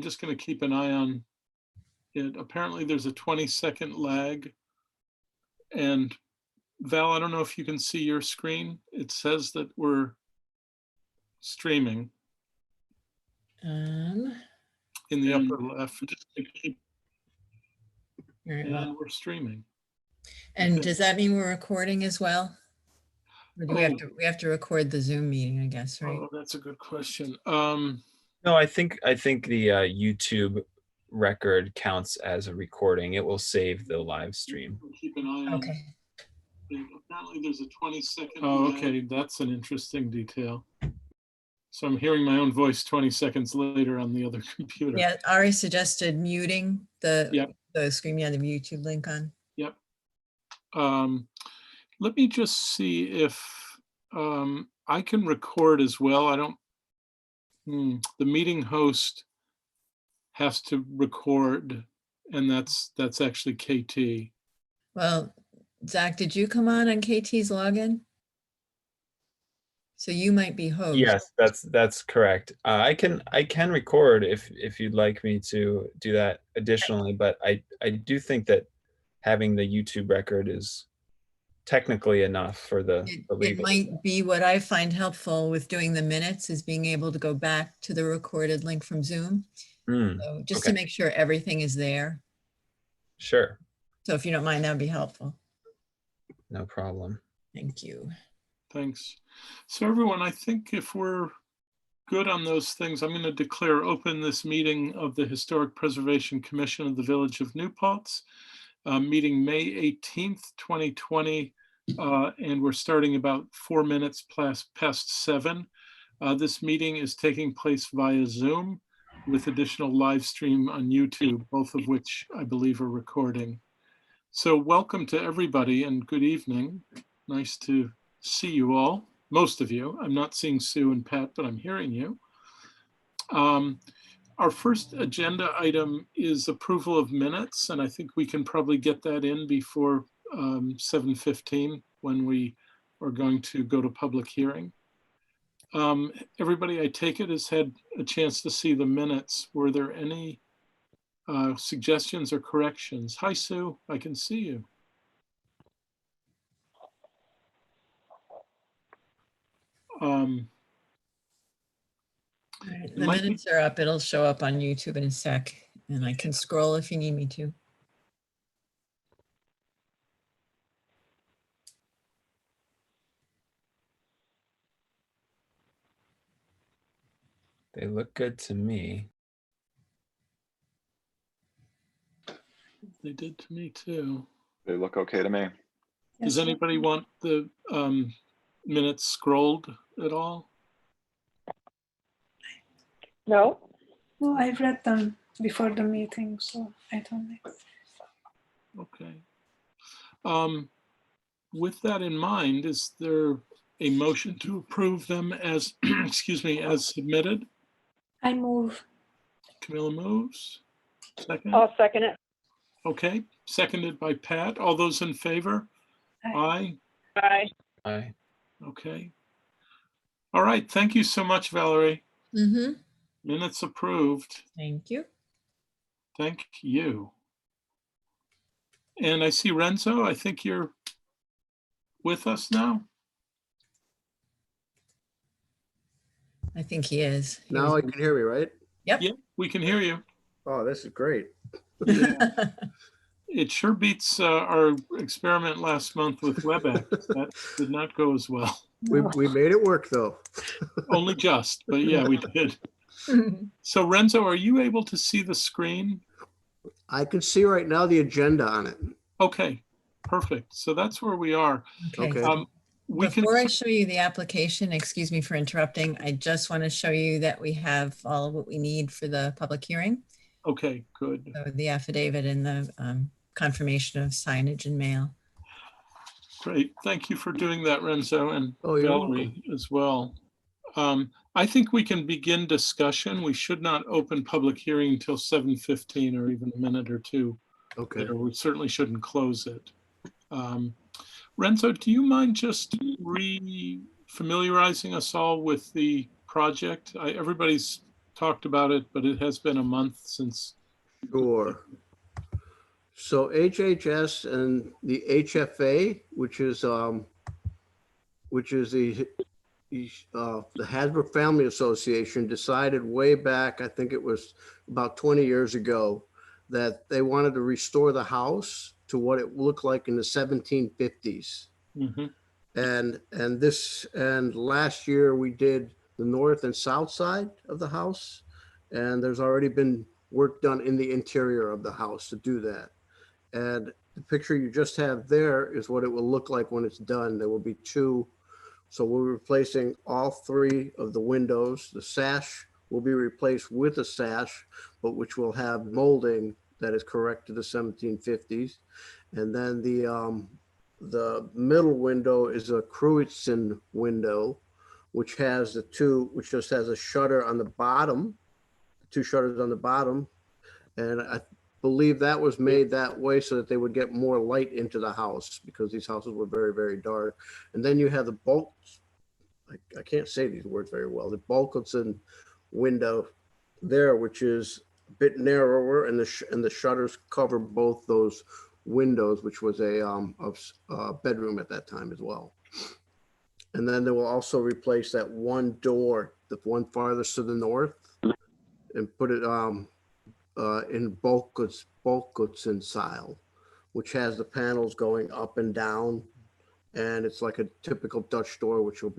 just going to keep an eye on it. Apparently there's a 20-second lag. And Val, I don't know if you can see your screen. It says that we're streaming in the upper left. And we're streaming. And Okay. does that mean we're recording as well? Or do we have to record the Zoom meeting, I guess, right? Oh, that's a good question. No, I think the YouTube record counts as a recording. It will save the live stream. Keep an eye on. Okay. Apparently there's a 20-second. Oh, okay. That's an interesting detail. So I'm hearing my own voice 20 seconds later on the other computer. Yeah, Ari suggested muting the screen. Yeah, the YouTube link on. Yep. Let me just see if I can record as well. I don't. The meeting host has to record, and that's actually KT. Well, Zach, did you come on KT's login? So you might be host. Yes, that's correct. I can record if you'd like me to do that additionally, but I do think that having the YouTube record is technically enough for the legal. It might be what I find helpful with doing the minutes is being able to go back to the recorded link from Zoom. So just to make sure everything is there. Sure. So if you don't mind, that would be helpful. No problem. Thank you. Thanks. So everyone, I think if we're good on those things, I'm going to declare open this meeting of the Historic Preservation Commission of the Village of New Paltz, meeting May 18th, 2020, and we're starting about 4 minutes past 7. This meeting is taking place via Zoom with additional live stream on YouTube, both of which I believe are recording. So welcome to everybody and good evening. Nice to see you all, most of you. I'm not seeing Sue and Pat, but I'm hearing you. Our first agenda item is approval of minutes, and I think we can probably get that in before 7:15 when we are going to go to public hearing. Everybody, I take it, has had a chance to see the minutes. Were there any suggestions or corrections? Hi, Sue, I can see you. The minutes are up. It'll show up on YouTube in a sec, and I can scroll if you need me to. They look good to me. They did to me too. They look okay to me. Does anybody want the minutes scrolled at all? No. No, I've read them before the meeting, so I don't know. Okay. With that in mind, is there a motion to approve them as, excuse me, as submitted? I move. Camilla moves. Second? I'll second it. Okay, seconded by Pat. All those in favor? Aye. Aye. Aye. Okay. All right, thank you so much, Valerie. Mm-hmm. Minutes approved. Thank you. Thank you. And I see Renzo, I think you're with us now. I think he is. Now I can hear me, right? Yep. Yeah, we can hear you. Oh, this is great. It sure beats our experiment last month with WebEx. That did not go as well. We made it work though. Only just, but yeah, we did. So Renzo, are you able to see the screen? I can see right now the agenda on it. Okay, perfect. So that's where we are. Okay. Before I show you the application, excuse me for interrupting, I just want to show you that we have all of what we need for the public hearing. Okay, good. So the affidavit and the confirmation of signage and mail. Great. Thank you for doing that, Renzo, and you're Valerie welcome. as well. I think we can begin discussion. We should not open public hearing until 7:15 or even a minute or two. Okay. We certainly shouldn't close it. Renzo, do you mind just re-familiarizing us all with the project? Everybody's talked about it, but it has been a month since. Sure. So HHS and the HFA, which is the Hasbro Family Association, decided way back, I think it was about 20 years ago, that they wanted to restore the house to what it looked like in the 1750s. Mhm. And last year we did the north and south side of the house, and there's already been work done in the interior of the house to do that. And the picture you just have there is what it will look like when it's done. There will be two. So we're replacing all three of the windows. The sash will be replaced with a sash, but which will have molding that is correct to the 1750s. And then the middle window is a Cruitzen window, which just has a shutter on the bottom, two shutters on the bottom. And I believe that was made that way so that they would get more light into the house, because these houses were very, very dark. And then you have the bulk, I can't say these words very well, the Balkenson window there, which is a bit narrower, and the shutters cover both those windows, which was a bedroom at that time as well. And then they will also replace that one door, the one farthest to the north, and put it in Balkenson style, which has the panels going up and down, and it's like a typical Dutch door, which will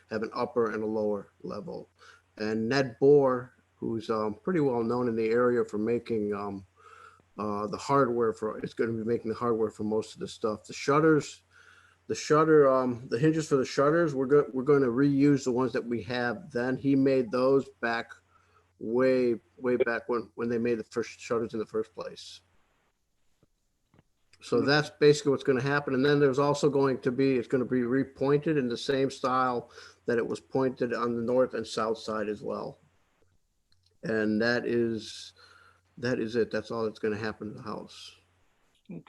have an upper and a lower level. And Ned Bohr, who's pretty well known in the area for making the hardware it's going to be making the hardware for most of the stuff. The shutters, the hinges for the shutters, we're going to reuse the ones that we have. Then he made those back way back when they made the first shutters in the first place. So that's basically what's going to happen. And then there's also it's going to be repointed in the same style that it was pointed on the north and south side as well. And that is it. That's all that's going to happen to the house. Okay.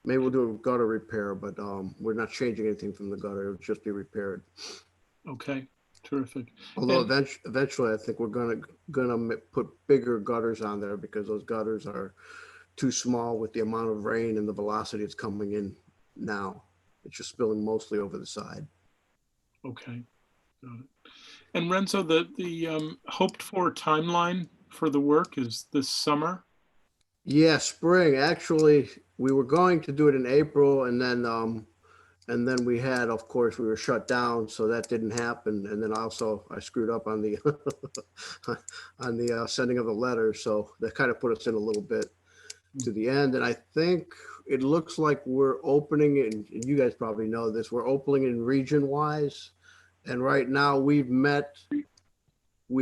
Maybe we'll do a gutter repair, but we're not changing anything from the gutter. It'll just be repaired. Okay, terrific. Although And- eventually I think we're gonna put bigger gutters on there, because those gutters are too small with the amount of rain and the velocity it's coming in now. It's just spilling mostly over the side. Okay. Got it. And Renzo, the hoped for timeline for the work is this summer? Yeah, spring. Actually, we were going to do it in April, and then we had, of course, we were shut down, so that didn't happen. And then also I screwed up on the on the sending of the letter, so that kind of put us in a little bit to the end. And I think it looks like we're opening, and you guys probably know this, we're opening in region wise. And right now we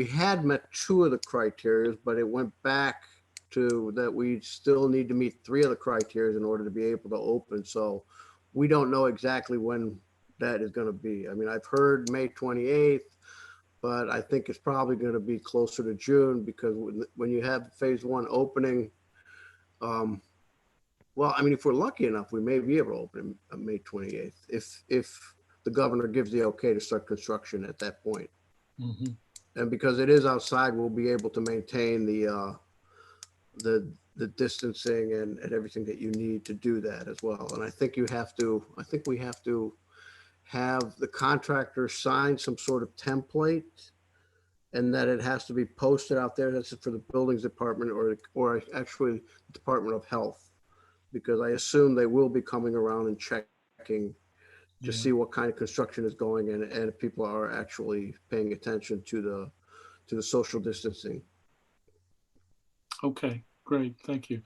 had met two of the criteria, but it went back to that we still need to meet three of the criteria in order to be able to open. So we don't know exactly when that is going to be. I mean, I've heard May 28th, but I think it's probably going to be closer to June, because when you have phase one opening, well, I mean, if we're lucky enough, we may be able to open on May 28th if the governor gives the okay to start construction at that point. Mhm. And because it is outside, we'll be able to maintain the distancing and everything that you need to do that as well. And I think we have to have the contractor sign some sort of template, and that it has to be posted out there. That's for the buildings department or actually Department of Health, because I assume they will be coming around and checking to see what kind of construction is going in, and if people are actually paying attention to the social distancing. Okay, great, thank you.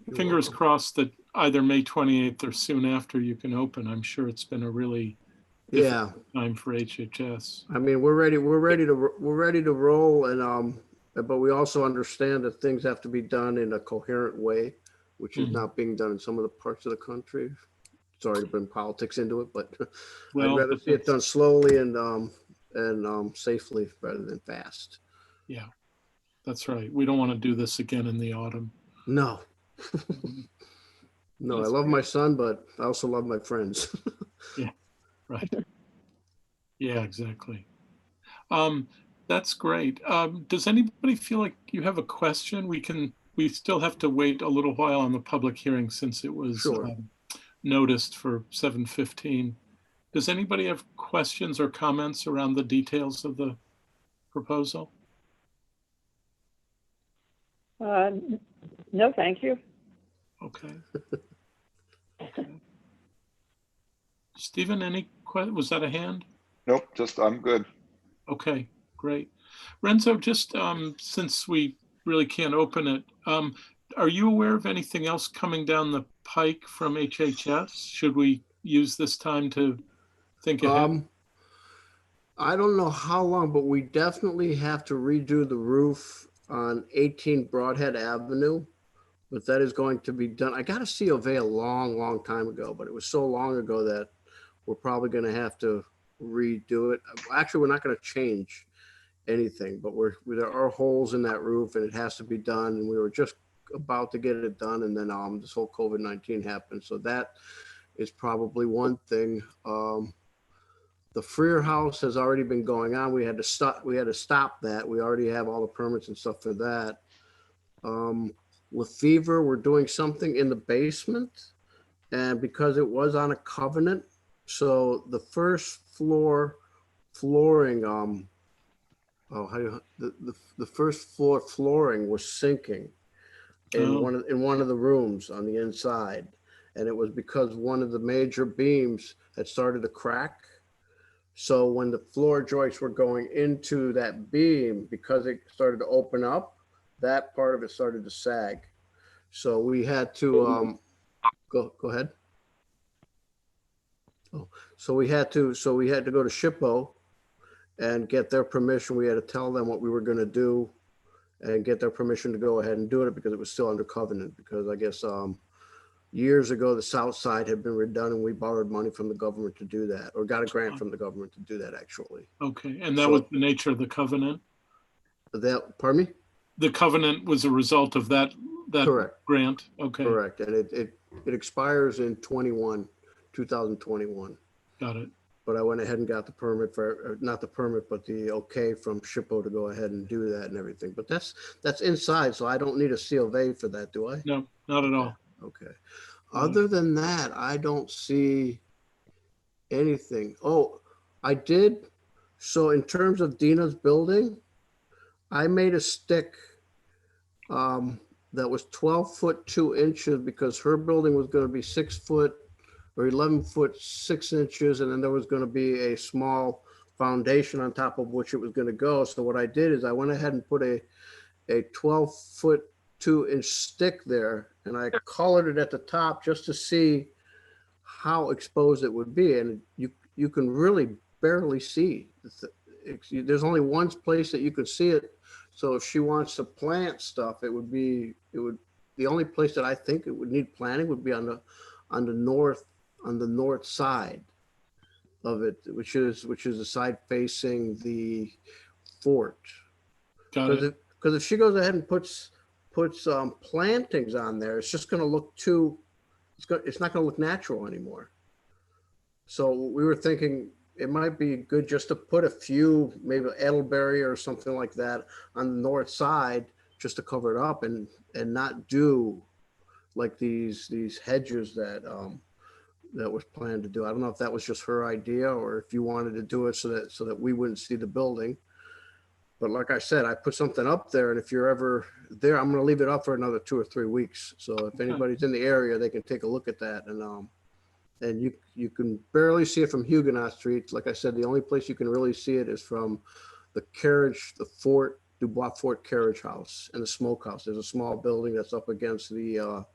You're Fingers welcome. crossed that either May 28th or soon after you can open. I'm sure it's been a really Yeah, time for HHS. I mean, we're ready to roll, and but we also understand that things have to be done in a coherent way, which is Mhm. not being done in some of the parts of the country. Sorry to bring politics into it, but I'd Well, rather see it done slowly and safely rather than fast. yeah, that's right. We don't want to do this again in the autumn. No. No, I That's love my son, but I also love my friends. Right. Yeah, exactly. That's great. Does anybody feel like you have a question? We still have to wait a little while on the public hearing since it was Sure. noticed for 7:15. Does anybody have questions or comments around the details of the proposal? No, thank you. Okay. Okay. Stephen, was that a hand? Nope, just I'm good. Okay, great. Renzo, just since we really can't open it, are you aware of anything else coming down the pike from HHS? Should we use this time to think ahead? I don't know how long, but we definitely have to redo the roof on 18 Broadhead Avenue. But that is going to be done. I got a COV a long, long time ago, but it was so long ago that we're probably going to have to redo it. Actually, we're not going to change anything, but there are holes in that roof and it has to be done. And we were just about to get it done. And then this whole COVID-19 happened. So that is probably one thing. The Freer house has already been going on. We had to stop that. We already have all the permits and stuff for that. Lefevre, we're doing something in the basement, and because it was on a covenant, so the first floor flooring, the first floor flooring was sinking in one of the rooms on the inside, and it was because one of the major beams had started to crack. So when the floor joists were going into that beam, because it started to open up, that part of it started to sag. So we had to go ahead. Oh, so we had to go to SHPO and get their permission. We had to tell them what we were going to do and get their permission to go ahead and do it because it was still under covenant. Because I guess years ago, the south side had been redone and we borrowed money from the government to do that, or got a grant from the government to do that actually. Okay, and that was the nature of the covenant? Pardon me? The covenant was a result of that Correct. Grant? Okay. Correct, and it expires in 2021. Got it. But I went ahead and got the permit not the permit, but the okay from SHPO to go ahead and do that and everything. But that's inside, so I don't need a COV for that, do I? No, not at all. Okay. Other than that, I don't see anything. Oh, I did. So in terms of Dina's building, I made a stick that was 12 foot 2 inches because her building was going to be 6 foot or 11 foot 6 inches. And then there was going to be a small foundation on top of which it was going to go. So what I did is I went ahead and put a 12 foot 2 inch stick there, and I colored it at the top just to see how exposed it would be. And you can really barely see. There's only one place that you could see it. So if she wants to plant stuff, the only place that I think it would need planting would be on the north side of it, which is the side facing the fort. Because if she goes ahead and puts plantings on there, it's just going to look it's not going to look natural anymore. So we were thinking it might be good just to put a few, maybe elderberry or something like that on the north side, just to cover it up and not do like these hedges that was planned to do. I don't know if that was just her idea or if you wanted to do it so that we wouldn't see the building. But like I said, I put something up there, and if you're ever there, I'm going to leave it up for another 2 or 3 weeks. So if anybody's in the area, they can take a look at that. And you can barely see it from Huguenot Street. Like I said, the only place you can really see it is from the Fort, Dubois Fort Carriage House and the Smokehouse. There's a small building that's up against the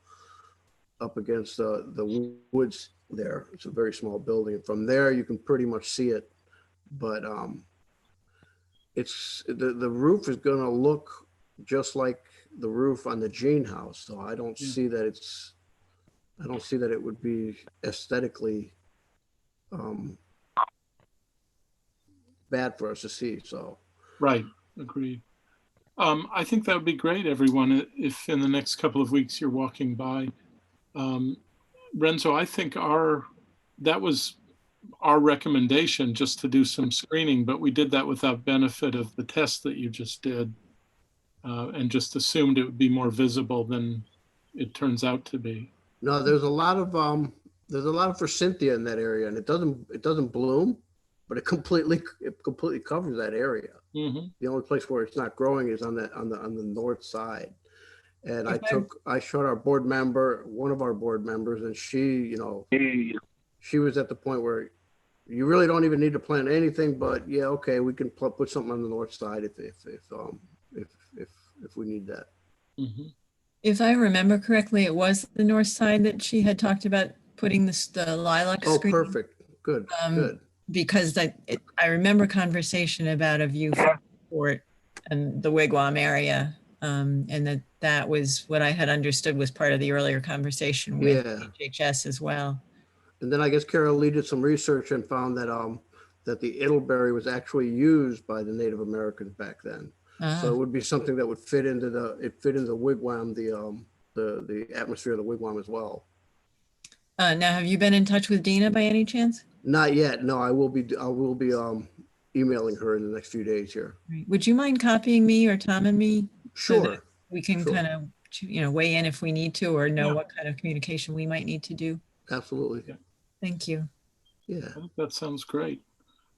woods there. It's a very small building. And from there, you can pretty much see it. But it's the roof is going to look just like the roof on the Jean House. So I don't see that it would be aesthetically bad for us to see. So right, agreed. I think that would be great, everyone, if in the next couple of weeks you're walking by. Renzo, I think that was our recommendation just to do some screening, but we did that without benefit of the test that you just did, and just assumed it would be more visible than it turns out to be. No, there's a lot of forsythia in that area, and it doesn't bloom, but it completely covers that area. Hmm. The only place where it's not growing is on the north side. And I showed our board member, one of our board members, and she was at the point where you really don't even need to plant anything, but yeah, okay, we can put something on the north side if we need that. Hmm. If I remember correctly, it was the north side that she had talked about putting the lilac Oh, screen. perfect. Good, good. Because I remember conversation about a view from the port and the Wigwam area. And that was what I had understood was part of the earlier conversation with HHS as well. And then I guess Carol Lee did some research and found that that the Edelberry was actually used by the Native Americans back then. So it would be something that would fit into the wigwam, the atmosphere of the wigwam as well. Now, have you been in touch with Dina by any chance? Not yet. No, I will be emailing her in the next few days here. Right. Would you mind copying me or Tom and me? So that Sure. we can Sure. kind of, weigh in if we need to, or know Yeah. what kind of communication we might need to do. Absolutely. Thank you. Yeah. I think that sounds great.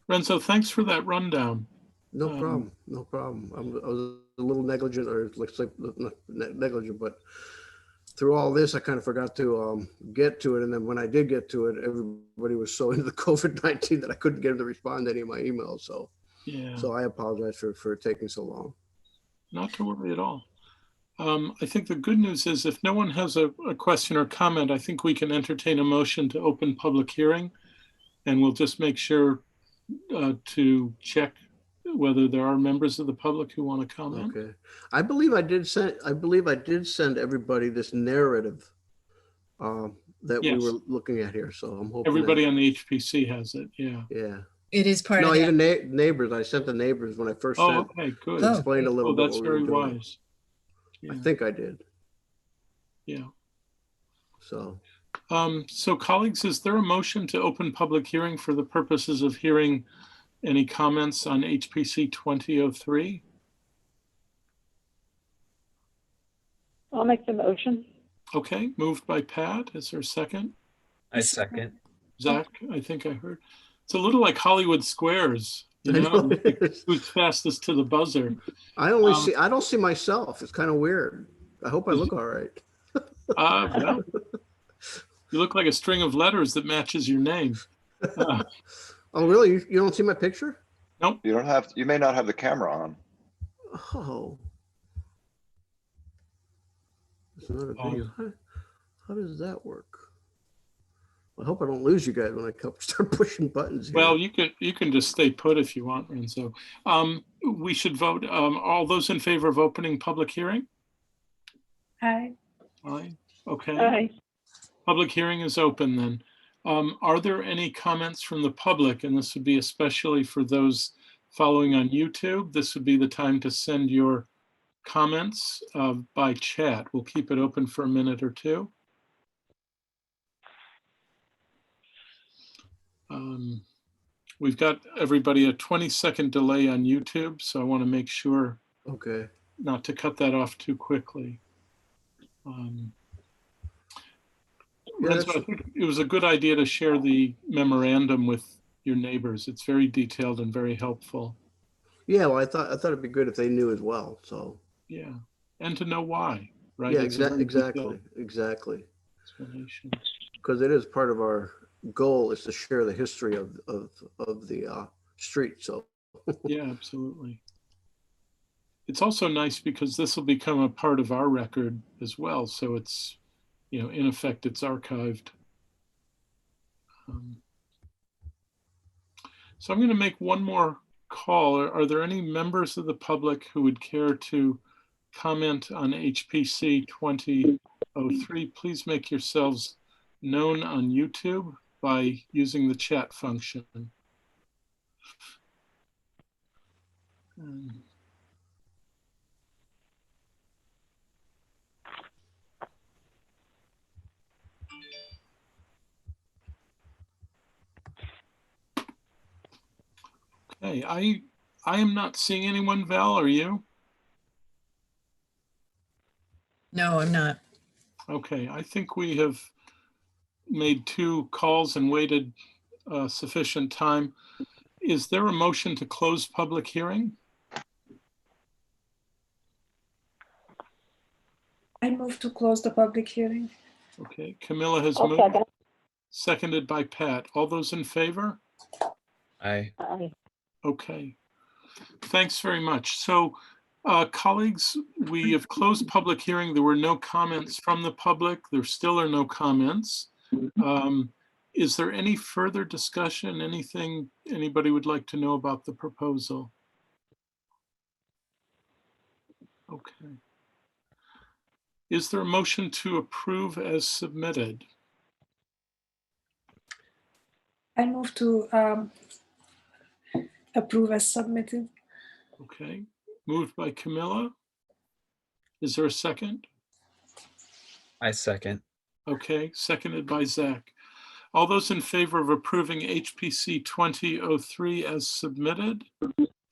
Renzo, thanks for that rundown. No problem. No problem. I was a little negligent, or looks like not negligent, but through all this, I kind of forgot to get to it. And then when I did get to it, everybody was so into the COVID-19 that I couldn't get them to respond to any of my emails. So, Yeah, so I apologize for taking so long. not to worry at all. I think the good news is if no one has a question or comment, I think we can entertain a motion to open public hearing. And we'll just make sure to check whether there are members of the public who want to comment. Okay. I believe I did send everybody this narrative that we Yes. were looking at here. So I'm hoping Everybody on the HPC has it, yeah. yeah. It is part No, of the, even neighbors. I sent the neighbors when I first Oh, sent. okay, good. Oh. Explained a little Oh, bit that's what we were very doing. wise. I Yeah, think I did. yeah. So So colleagues, is there a motion to open public hearing for the purposes of hearing any comments on HPC 2003? I'll make the motion. Okay, moved by Pat. Is there a second? I second. Zach, I think I heard. It's a little like Hollywood Squares, you I know, know it like is. who's fastest to the buzzer. I don't see myself. It's kind of weird. I hope I look all right. Well, you look like a string of letters that matches your name. Oh, really? You don't see my picture? You may not have the camera on. Oh. It's not a video. How does that work? I hope I don't lose you guys when I start pushing buttons here. Well, you can just stay put if you want, Renzo. We should vote. All those in favor of opening public hearing? Aye. Aye. Okay. Aye. Public hearing is open then. Are there any comments from the public? And this would be especially for those following on YouTube. This would be the time to send your comments by chat. We'll keep it open for a minute or two. We've got everybody a 20-second delay on YouTube, so I want to make sure Okay. not to cut that off too quickly. Renzo, I think it was a good idea to share the memorandum with your neighbors. It's very detailed and very helpful. Yeah, well, I thought it'd be good if they knew as well. So Yeah, and to know why, right? yeah, It's a very exactly. detailed explanation. Because it is part of our goal is to share the history of the street. So Yeah, absolutely. It's also nice because this will become a part of our record as well. So it's, in effect, it's archived. So I'm going to make one more call. Are there any members of the public who would care to comment on HPC 2003? Please make yourselves known on YouTube by using the chat function. Okay, I am not seeing anyone, Val, are you? No, I'm not. Okay, I think we have made 2 calls and waited sufficient time. Is there a motion to close public hearing? I move to close the public hearing. Okay, Camilla has I'll moved, second. seconded by Pat. All those in favor? I Aye. Okay, thanks very much. So, colleagues, we have closed public hearing. There were no comments from the public. There still are no comments. Is there any further discussion, anything anybody would like to know about the proposal? Okay. Is there a motion to approve as submitted? I move to approve as submitted. Okay, moved by Camilla. Is there a second? second. Okay, seconded by Zach. All those in favor of approving HPC 2003 as submitted,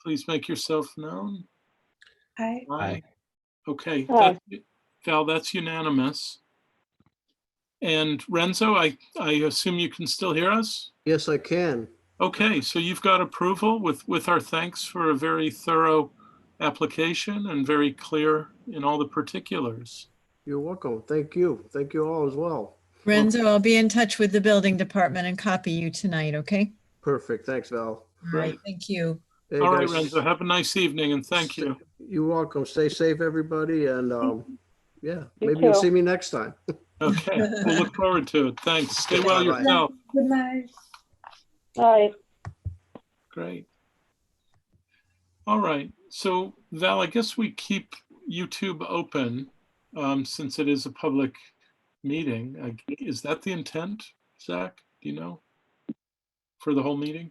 please make yourself known. I Aye. Okay, Aye. Val, that's unanimous. And Renzo, I assume you can still hear us? Yes, I can. Okay, so you've got approval with our thanks for a very thorough application and very clear in all the particulars. You're welcome. Thank you. Thank you all as well. Renzo, I'll be in touch with the building department and copy you tonight, okay? Perfect. Thanks, Val. All right, thank you. Hey, All right, guys. Renzo, have a nice evening and thank you. You're welcome. Stay safe, everybody. And yeah, You maybe you'll too. see me next time. Okay, we'll look forward to it. Thanks. Stay well Bye-bye. yourself. good night. Aye. Great. All right, so Val, I guess we keep YouTube open since it is a public meeting. Is that the intent, Zach? Do you know? For the whole meeting?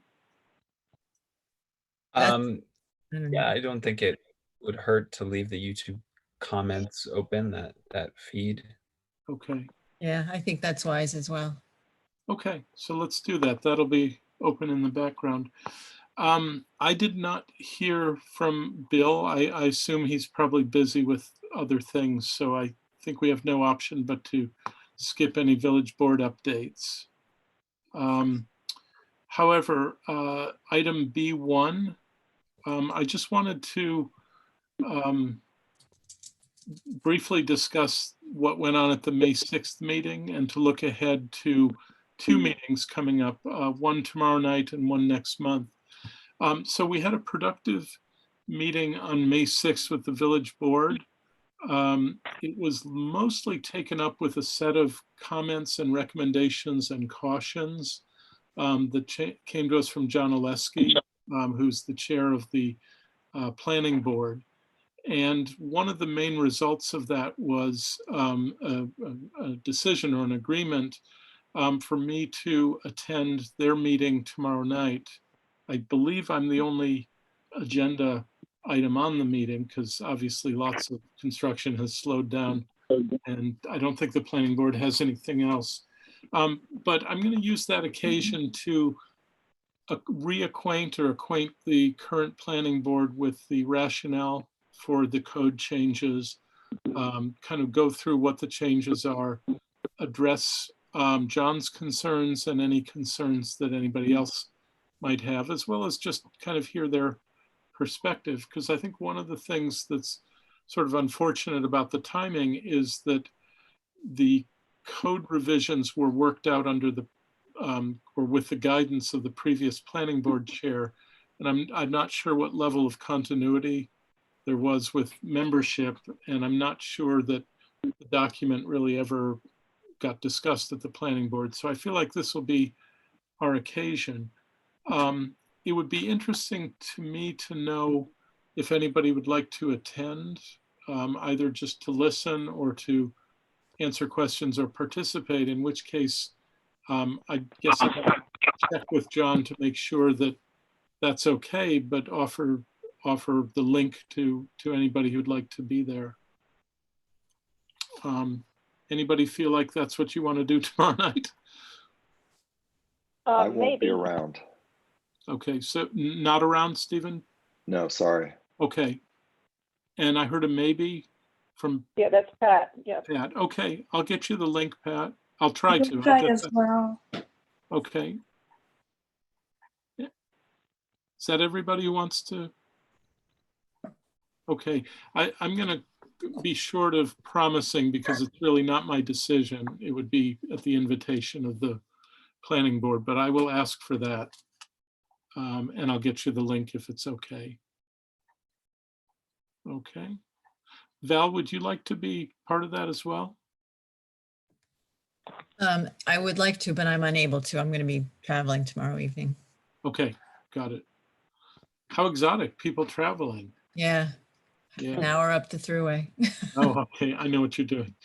That's- I don't know. Yeah, I don't think it would hurt to leave the YouTube comments open, that feed. Okay, Yeah, I think that's wise as well. okay, so let's do that. That'll be open in the background. I did not hear from Bill. I assume he's probably busy with other things, so I think we have no option but to skip any village board updates. However, item B1, I just wanted to briefly discuss what went on at the May 6th meeting and to look ahead to 2 meetings coming up, one tomorrow night and one next month. So we had a productive meeting on May 6th with the village board. It was mostly taken up with a set of comments and recommendations and cautions that came to us from John Oleski, who's the chair of the planning board. And one of the main results of that was a decision or an agreement for me to attend their meeting tomorrow night. I believe I'm the only agenda item on the meeting because obviously lots of construction has slowed down and I don't think the planning board has anything else. But I'm going to use that occasion to reacquaint or acquaint the current planning board with the rationale for the code changes, kind of go through what the changes are, address John's concerns and any concerns that anybody else might have, as well as just kind of hear their perspective. Because I think one of the things that's sort of unfortunate about the timing is that the code revisions were worked out under the or with the guidance of the previous planning board chair. And I'm not sure what level of continuity there was with membership. And I'm not sure that the document really ever got discussed at the planning board. So I feel like this will be our occasion. It would be interesting to me to know if anybody would like to attend, either just to listen or to answer questions or participate, in which case I guess I have to check with John to make sure that that's okay, but offer the link to anybody who'd like to be there. Anybody feel like that's what you want to do tomorrow night? I won't be Maybe. around. Okay, so not around, Stephen? No, sorry. Okay. And I heard a maybe from Yeah, that's Pat, yeah. Pat. Okay, I'll get you the link, Pat. I'll try I to. can I'll try get as that. well. Okay. Yeah. Is that everybody who wants to? Okay, I'm gonna be short of promising because it's really not my decision. It would be at the invitation of the planning board, but I will ask for that. And I'll get you the link if it's okay. Okay. Val, would you like to be part of that as well? I would like to, but I'm unable to. I'm going to be traveling tomorrow evening. Okay, got it. How exotic, people traveling. Yeah, Yeah. an hour up the thruway. Oh, okay. I know what you're doing.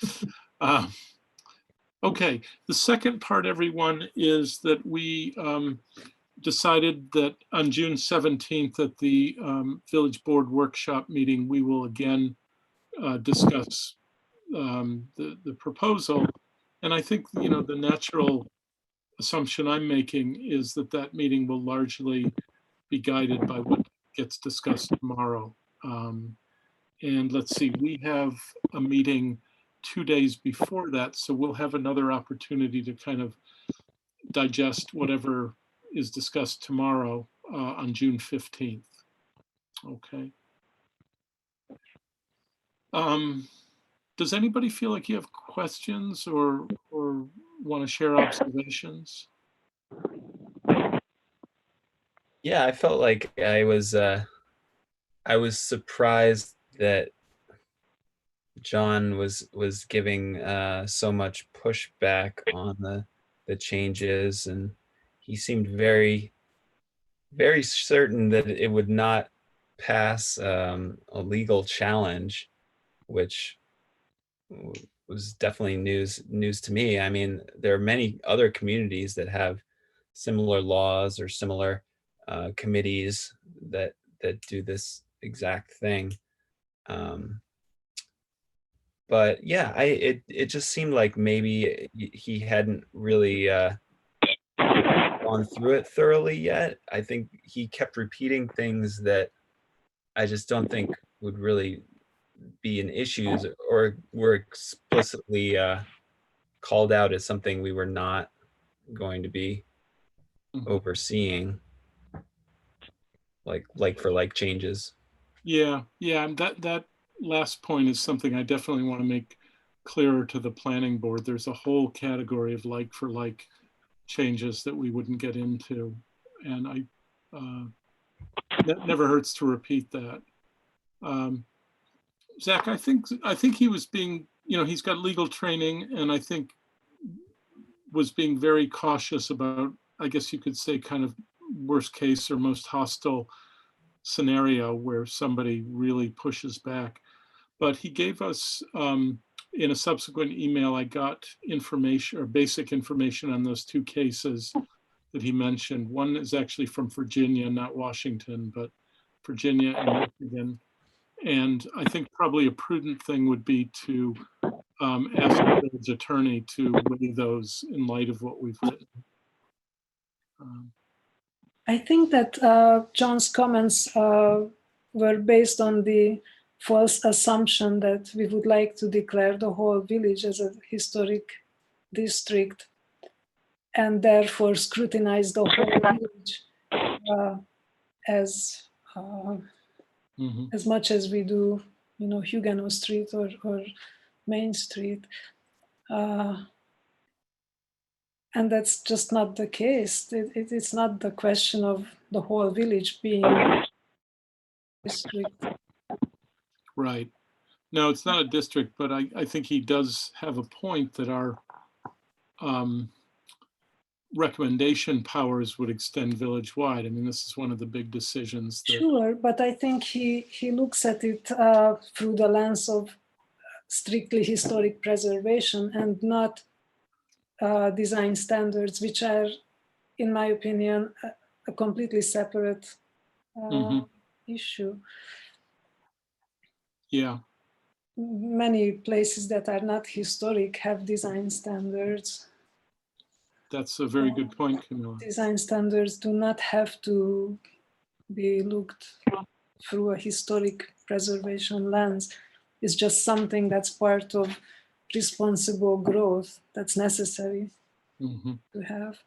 Okay. The second part, everyone, is that we decided that on June 17th at the village board workshop meeting, we will again discuss the proposal. And I think, you know, the natural assumption I'm making is that that meeting will largely be guided by what gets discussed tomorrow. And let's see, we have a meeting 2 days before that, so we'll have another opportunity to kind of digest whatever is discussed tomorrow on June 15th. Okay. Does anybody feel like you have questions or want to share observations? Yeah, I felt like I was surprised that John was giving so much pushback on the changes, and he seemed very certain that it would not pass a legal challenge, which was definitely news to me. I mean, there are many other communities that have similar laws or similar committees that do this exact thing. But yeah, it just seemed like maybe he hadn't really gone through it thoroughly yet. I think he kept repeating things that I just don't think would really be an issues or were explicitly called out as something we were not going to be overseeing, like for like changes. Yeah, and that last point is something I definitely want to make clearer to the planning board. There's a whole category of like for like changes that we wouldn't get into, and that never hurts to repeat that. Zach, I think he was being, you know, he's got legal training, and I think was being very cautious about, I guess you could say, kind of worst case or most hostile scenario where somebody really pushes back. But he gave us, in a subsequent email, I got information or basic information on those two cases that he mentioned. One is actually from Virginia, not Washington, but Virginia and Michigan. And I think probably a prudent thing would be to ask the village attorney to weigh those in light of what we've written. I think that John's comments were based on the false assumption that we would like to declare the whole village as a historic district and therefore scrutinize the whole village as much as we do, you know, Huguenot Street or Main Street. And that's just not the case. It's not the question of the whole village being district. Right. No, it's not a district, but I think he does have a point that our recommendation powers would extend village-wide. I mean, this is one of the big decisions. That... Sure, but I think he looks at it through the lens of strictly historic preservation and not design standards, which are, in my opinion, a completely separate issue. Yeah. Many places that are not historic have design standards. That's a very good point, Camilla. Design standards do not have to be looked through a historic preservation lens. It's just something that's part of responsible growth that's necessary Mhm. to have.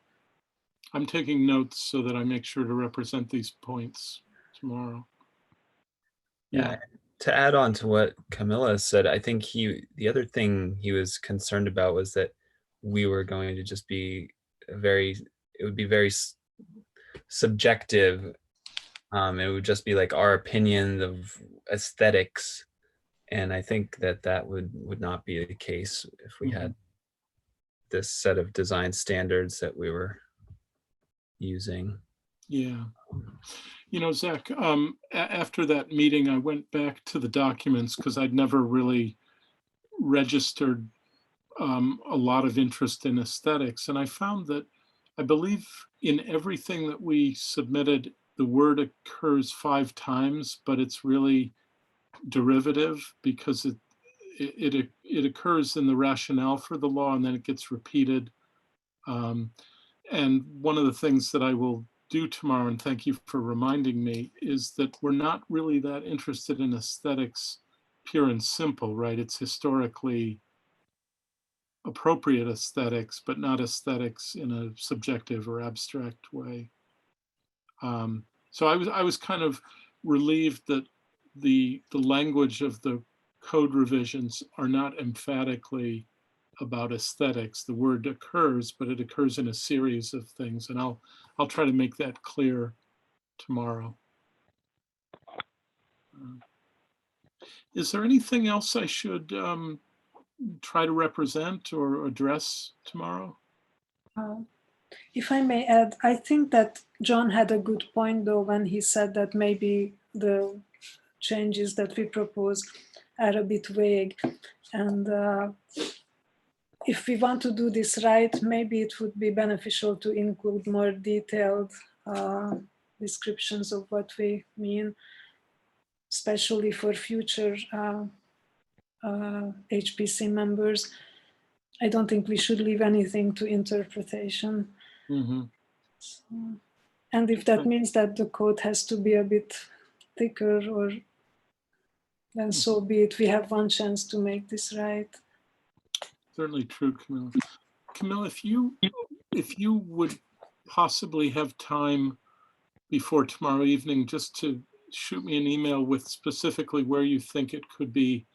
I'm taking notes so that I make sure to represent these points tomorrow. Yeah. To add on to what Camilla said, I think the other thing he was concerned about was that we were going to just be it would be very subjective. It would just be like our opinion of aesthetics. And I think that would not be the case if we had this set of design standards that we were using. Yeah. You know, Zach, after that meeting, I went back to the documents because I'd never really registered a lot of interest in aesthetics. And I found that I believe in everything that we submitted, the word occurs 5 times, but it's really derivative because it occurs in the rationale for the law and then it gets repeated. And one of the things that I will do tomorrow, and thank you for reminding me, is that we're not really that interested in aesthetics pure and simple, right? It's historically appropriate aesthetics, but not aesthetics in a subjective or abstract way. So I was kind of relieved that the language of the code revisions are not emphatically about aesthetics. The word occurs, but it occurs in a series of things, and I'll try to make that clear tomorrow. Is there anything else I should try to represent or address tomorrow? If I may add, I think that John had a good point though when he said that maybe the changes that we propose are a bit vague. And if we want to do this right, maybe it would be beneficial to include more detailed descriptions of what we mean, especially for future HPC members. I don't think we should leave anything to interpretation. So, and if that means that the code has to be a bit thicker, or then so be it. We have one chance to make this right. Certainly true, Camilla. Camilla, if you would possibly have time before tomorrow evening just to shoot me an email with specifically where you think it could be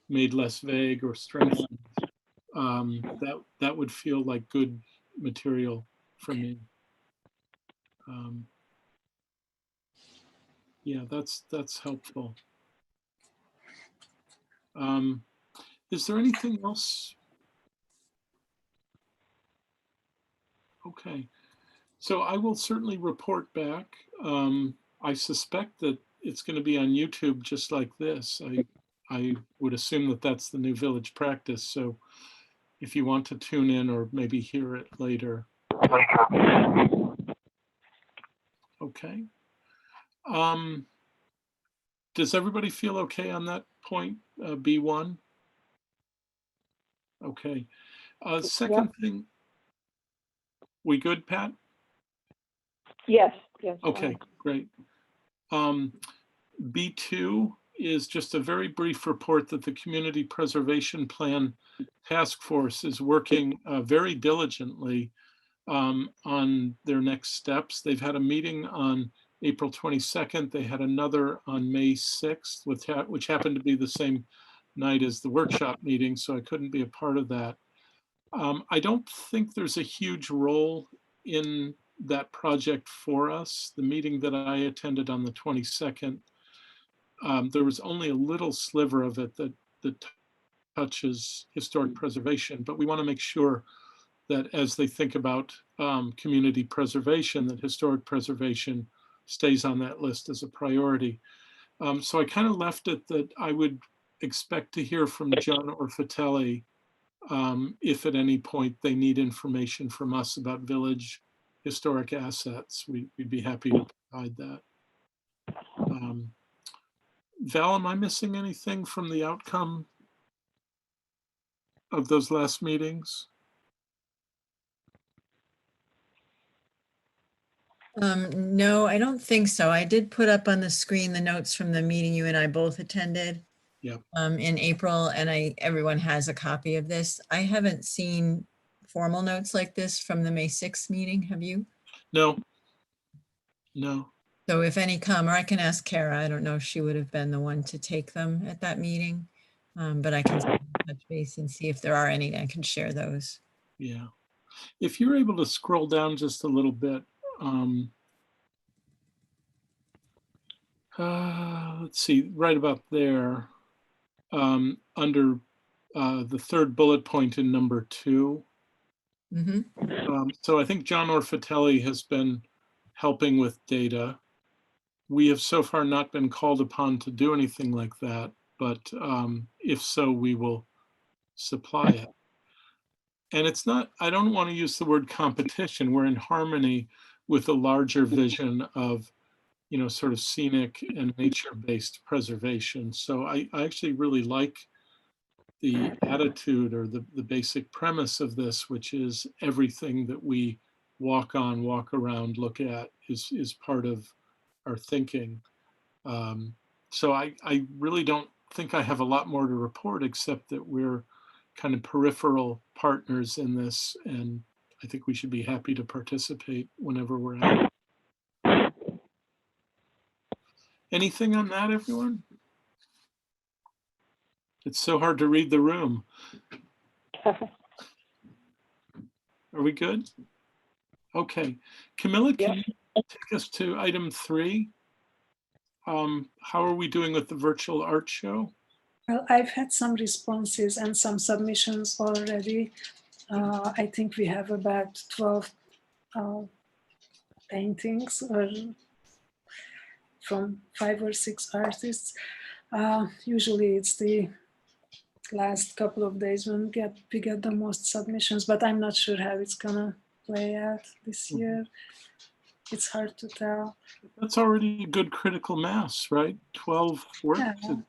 made less vague or strengthened, that would feel like good material for me. Yeah, that's helpful. Is there anything else? Okay, so I will certainly report back. I suspect that it's going to be on YouTube just like this. I would assume that that's the new village practice. So if you want to tune in or maybe hear it later. Okay. Does everybody feel okay on that point, B1? Okay. Second thing, we good, Pat? Yes, yes. Okay, great. B2 is just a very brief report that the Community Preservation Plan Task Force is working very diligently on their next steps. They've had a meeting on April 22nd. They had another on May 6th, which happened to be the same night as the workshop meeting, so I couldn't be a part of that. I don't think there's a huge role in that project for us. The meeting that I attended on the 22nd, there was only a little sliver of it that touches historic preservation, but we want to make sure that as they think about community preservation, that historic preservation stays on that list as a priority. So I kind of left it that I would expect to hear from John or Fatelli if at any point they need information from us about village historic assets. We'd be happy to provide that. Val, am I missing anything from the outcome of those last meetings? No, I don't think so. I did put up on the screen the notes from the meeting you and I both attended. Yep. In April, and everyone has a copy of this. I haven't seen formal notes like this from the May 6th meeting. Have you? No. No. So if any come, or I can ask Kara, I don't know if she would have been the one to take them at that meeting. But I can touch base and see if there are any, I can share those. Yeah. If you're able to scroll down just a little bit, let's see, right about there, under the third bullet point in number 2. Mhm. So I think John Orfatelli has been helping with data. We have so far not been called upon to do anything like that, but if so, we will supply it. And it's not, I don't want to use the word competition. We're in harmony with a larger vision of, you know, sort of scenic and nature-based preservation. So I actually really like the attitude or the basic premise of this, which is everything that we walk on, walk around, look at is part of our thinking. So I really don't think I have a lot more to report, except that we're kind of peripheral partners in this, and I think we should be happy to participate whenever we're out. Anything on that, everyone? It's so hard to read the room. Are we good? Okay. Camilla, can you take us to item 3? How are we doing with the virtual art show? Well, I've had some responses and some submissions already. I think we have about 12 paintings from 5 or 6 artists. Usually it's the last couple of days when we get the most submissions, but I'm not sure how it's gonna play out this year. It's hard to tell. That's already a good critical mass, right? 12 works. Yeah.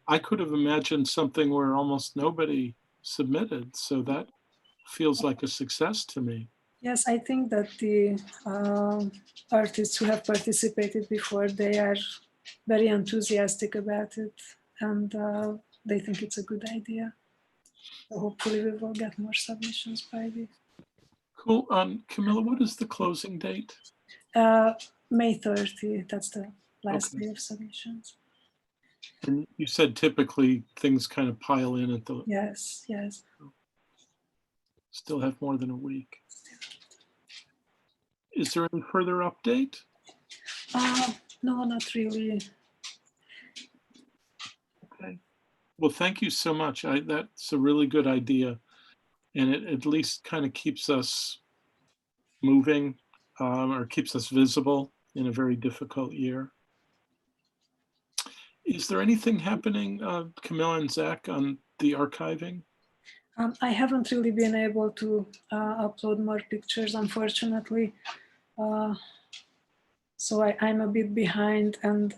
I could have imagined something where almost nobody submitted, so that feels like a success to me. Yes, I think that the artists who have participated before, they are very enthusiastic about it, and they think it's a good idea. So hopefully we will get more submissions by the Cool. Camilla, what is the closing date? May 30. That's the last Okay. day of submissions. And you said typically things kind of pile in at the, Yes, yes. still have more than a week. Is there any further update? No, not really. Okay. Well, thank you so much. That's a really good idea. And it at least kind of keeps us moving or keeps us visible in a very difficult year. Is there anything happening, Camilla and Zach, on the archiving? I haven't really been able to upload more pictures, unfortunately. So I'm a bit behind, and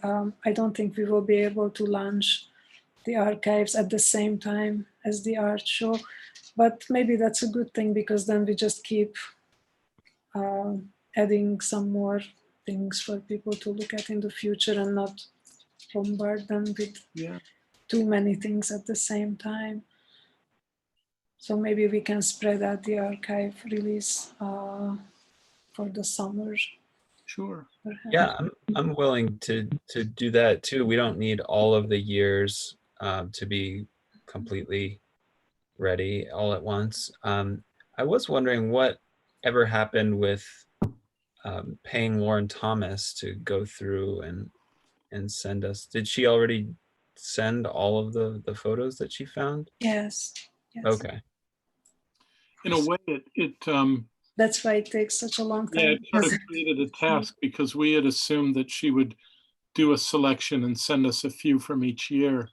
I don't think we will be able to launch the archives at the same time as the art show. But maybe that's a good thing, because then we just keep adding some more things for people to look at in the future and not bombard them with too many things at the same time. So maybe we can spread out the archive release for the summer. Sure. Perhaps. Yeah, I'm willing to do that too. We don't need all of the years to be completely ready all at once. I was wondering what ever happened with paying Lauren Thomas to go through and send us. Did she already send all of the photos that she found? Yes. Yes. Okay. In a way, That's why it takes such a long time. yeah, it sort of created a task, because we had assumed that she would do a selection and send us a few from each year.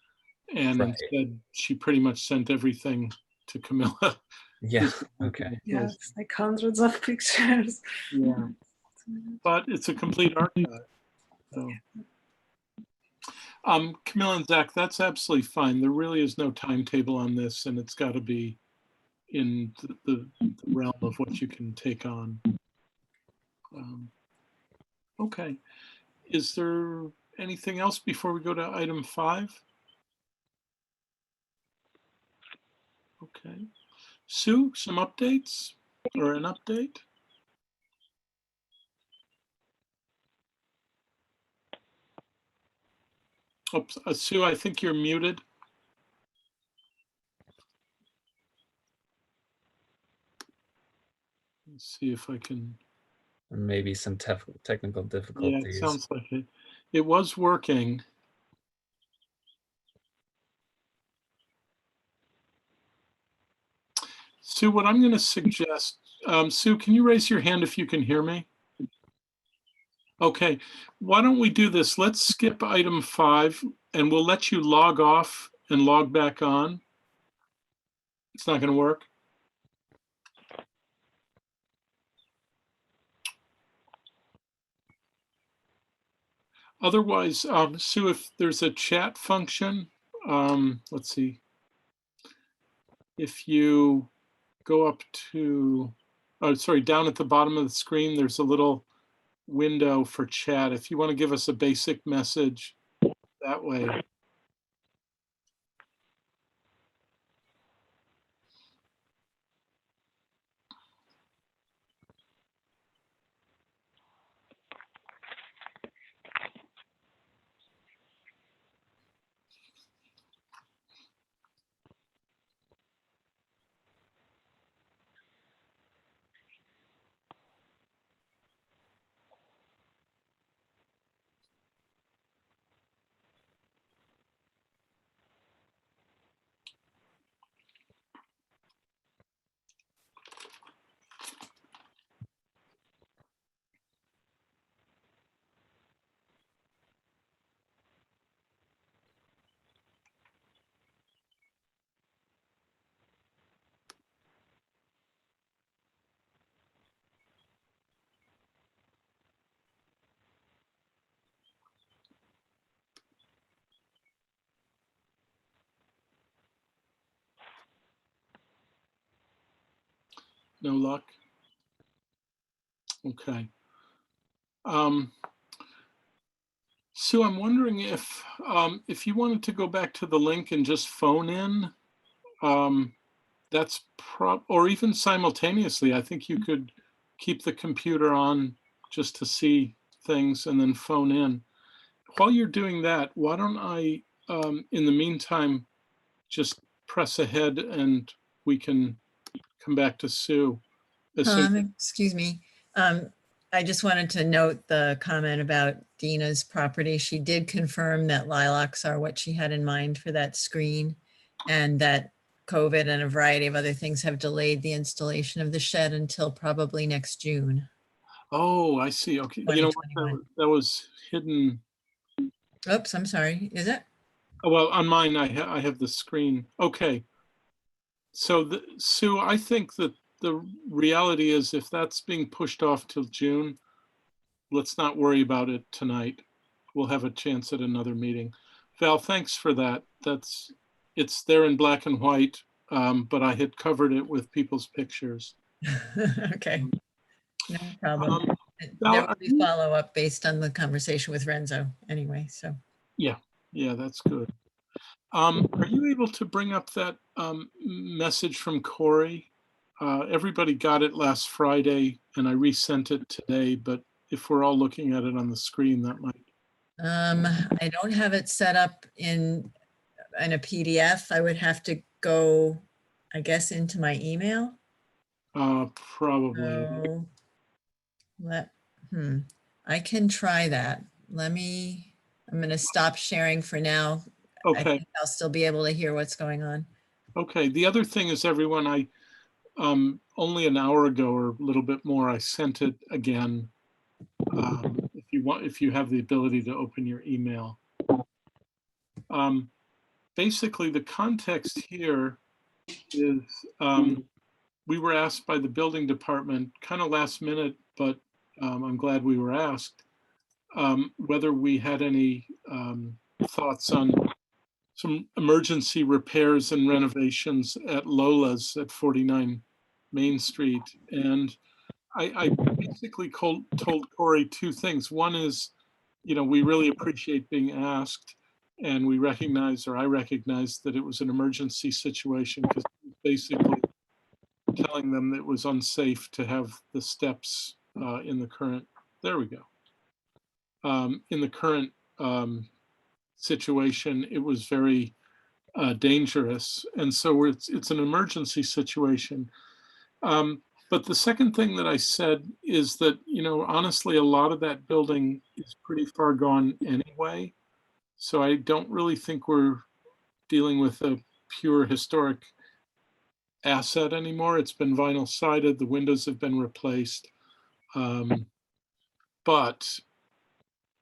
And Right. instead, she pretty much sent everything to Camilla. Yeah, okay. Yeah, it's like hundreds of pictures. Yeah. But it's a complete archive. So. Camilla and Zach, that's absolutely fine. There really is no timetable on this, and it's got to be in the realm of what you can take on. Okay. Is there anything else before we go to item 5? Okay. Sue, some updates or an update? Oops, Sue, I think you're muted. Let's see if I can. Maybe some technical Yeah, difficulties. it sounds like it. It was working. Sue, what I'm going to suggest, Sue, can you raise your hand if you can hear me? Okay, why don't we do this? Let's skip item 5 and we'll let you log off and log back on. It's not going to work. Otherwise, Sue, if there's a chat function, let's see. If you go up to, oh, sorry, down at the bottom of the screen, there's a little window for chat. If you want to give us a basic message that way. No luck. Okay. Sue, I'm wondering if you wanted to go back to the link and just phone in, that's or even simultaneously, I think you could keep the computer on just to see things and then phone in. While you're doing that, why don't I, in the meantime, just press ahead and we can come back to Sue. Excuse me. I just wanted to note the comment about Dina's property. She did confirm that lilacs are what she had in mind for that screen, and that COVID and a variety of other things have delayed the installation of the shed until probably next June. Oh, I see. Okay. You know what? 2021. That was hidden. Oops, I'm sorry. Is it? Oh, well, on mine, I have the screen. Okay. So, Sue, I think that the reality is if that's being pushed off till June, let's not worry about it tonight. We'll have a chance at another meeting. Val, thanks for that. It's there in black and white, but I had covered it with people's pictures. Okay, no problem. Val, There will be follow-up based on the conversation with Renzo anyway, so. Yeah, that's good. Are you able to bring up that message from Corey? Everybody got it last Friday and I resent it today, but if we're all looking at it on the screen, that might. I don't have it set up in a PDF. I would have to go, I guess, into my email. Probably. So I can try that. I'm going to stop sharing for now. I Okay. think I'll still be able to hear what's going on. Okay. The other thing is, everyone, I only an hour ago or a little bit more, I sent it again. If you have the ability to open your email. Basically, the context here is we were asked by the building department, kind of last minute, but I'm glad we were asked, whether we had any thoughts on some emergency repairs and renovations at Lola's at 49 Main Street. And I basically told Corey two things. One is, we really appreciate being asked, and we recognize, or I recognize, that it was an emergency situation, because basically telling them that it was unsafe to have the steps in the current, there we go. In the current situation, it was very dangerous. And so it's an emergency situation. But the second thing that I said is that, honestly, a lot of that building is pretty far gone anyway. So I don't really think we're dealing with a pure historic asset anymore. It's been vinyl sided, the windows have been replaced. But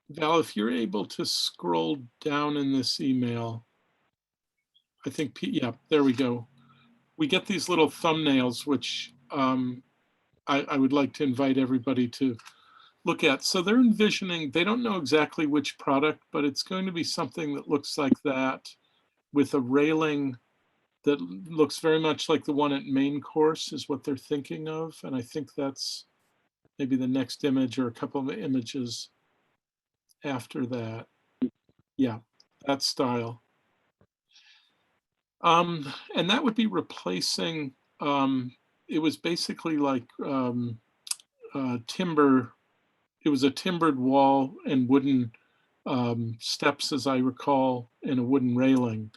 Val, if you're able to scroll down in this email, I think, yeah, there we go. We get these little thumbnails, which I would like to invite everybody to look at. So they're envisioning, they don't know exactly which product, but it's going to be something that looks like that, with a railing that looks very much like the one at Main Course is what they're thinking of. And I think that's maybe the next image or a couple of images after that. Yeah, that style. And that would be replacing, it was basically like timber. It was a timbered wall and wooden steps, as I recall, and a wooden railing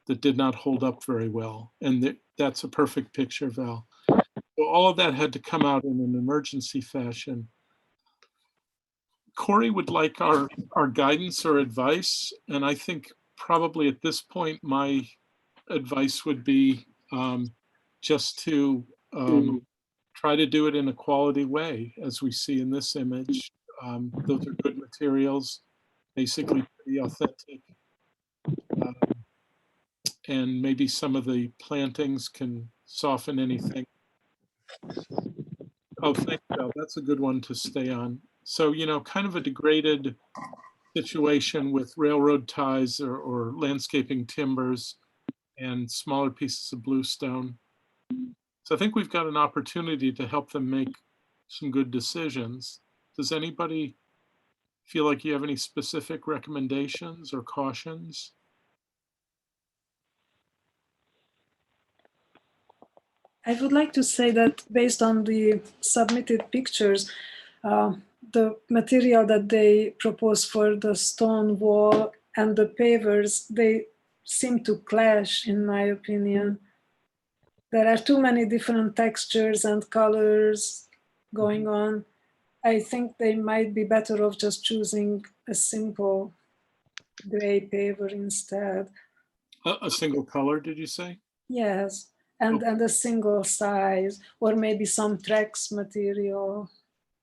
that did not hold up very well. And that's a perfect picture, Val. So all of that had to come out in an emergency fashion. Corey would like our guidance or advice. And I think probably at this point, my advice would be just to try to do it in a quality way, as we see in this image. Those are good materials, basically pretty authentic. And maybe some of the plantings can soften anything. Oh, thank you. That's a good one to stay on. So, kind of a degraded situation with railroad ties or landscaping timbers and smaller pieces of bluestone. So I think we've got an opportunity to help them make some good decisions. Does anybody feel like you have any specific recommendations or cautions? I would like to say that based on the submitted pictures, the material that they propose for the stone wall and the pavers, they seem to clash, in my opinion. There are too many different textures and colors going on. I think they might be better off just choosing a simple gray paver instead. A single color, did you say? Yes, and a single size, or maybe some Trex material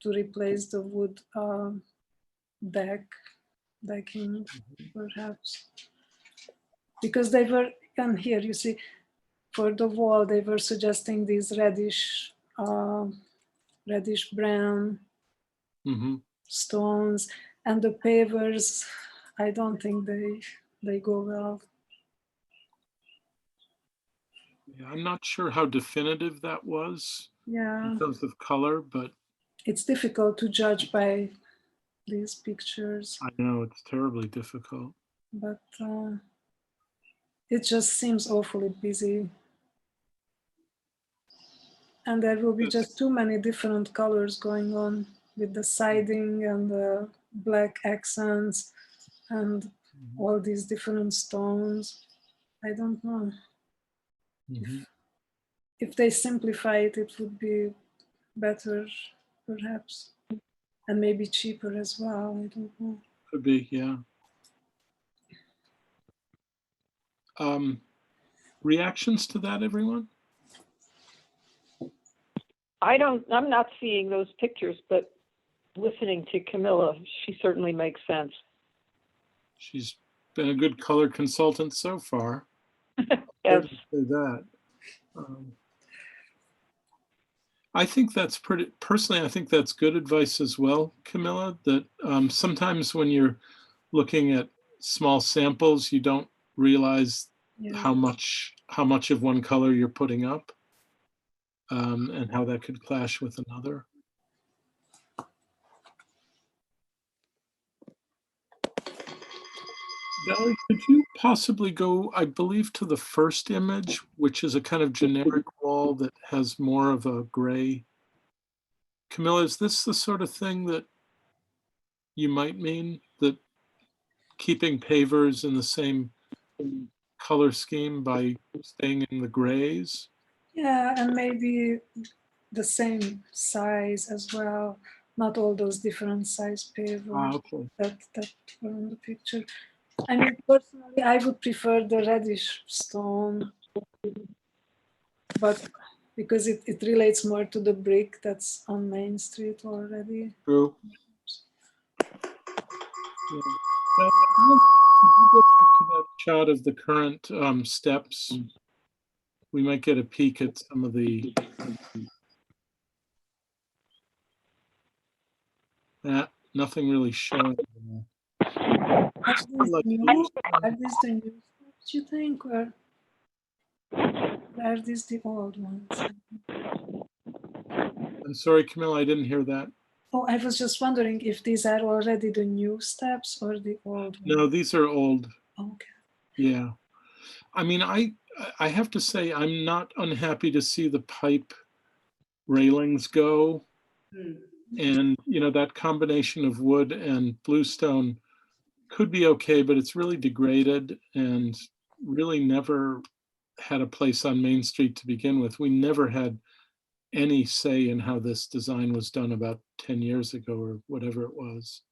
to replace the wood decking, perhaps. Because they were, and here you see, for the wall, they were suggesting these reddish brown stones, and the pavers, I don't think they go well. Yeah, I'm not sure how definitive that was in terms of color, but it's difficult to judge by these pictures. I know it's terribly difficult. But it just seems awfully busy. And there will be just too many different colors going on with the siding and the black accents and all these different stones. I don't know. If they simplify it, it would be better, perhaps. And maybe cheaper as well. I don't know. Could be, yeah. Reactions to that, everyone? I'm not seeing those pictures, but listening to Camilla, she certainly makes sense. She's been a good color consultant so far. Yes. Say that. I think that's personally, I think that's good advice as well, Camilla, that sometimes when you're looking at small samples, you don't realize how much of one color you're putting up, and how that could clash with another. Valerie, could you possibly go, I believe, to the first image, which is a kind of generic wall that has more of a gray? Camilla, is this the sort of thing that you might mean, that keeping pavers in the same color scheme by staying in the grays? Yeah, and maybe the same size as well, not all those different size pavers Okay. that were on the picture. I mean, personally, I would prefer the reddish stone, but because it relates more to the brick that's on Main Street already. True. Yeah. Now, could you go back to that shot of the current steps? We might get a peek at some of the nothing really showing. Are these Like- new? Are these the new steps, you think, or are these the old ones? I'm sorry, Camilla, I didn't hear that. Oh, I was just wondering if these are already the new steps or the old ones. No, these are old. Okay. Yeah. I mean, I have to say, I'm not unhappy to see the pipe railings go. And, you know, that combination of wood and bluestone could be okay, but it's really degraded and really never had a place on Main Street to begin with. We never had any say in how this design was done about 10 years ago or whatever it was.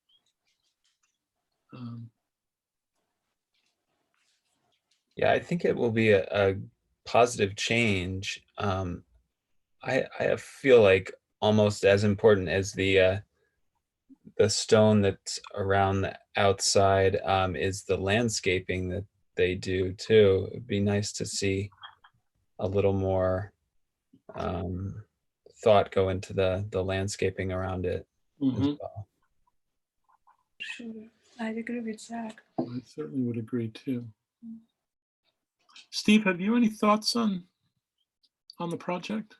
Yeah, I think it will be a positive change. I feel like almost as important as the stone that's around the outside is the landscaping that they do too. It'd be nice to see a little more thought go into the landscaping around it as Mhm. well. Sure, I agree with Zach. I certainly would agree too. Steve, have you any thoughts on the project?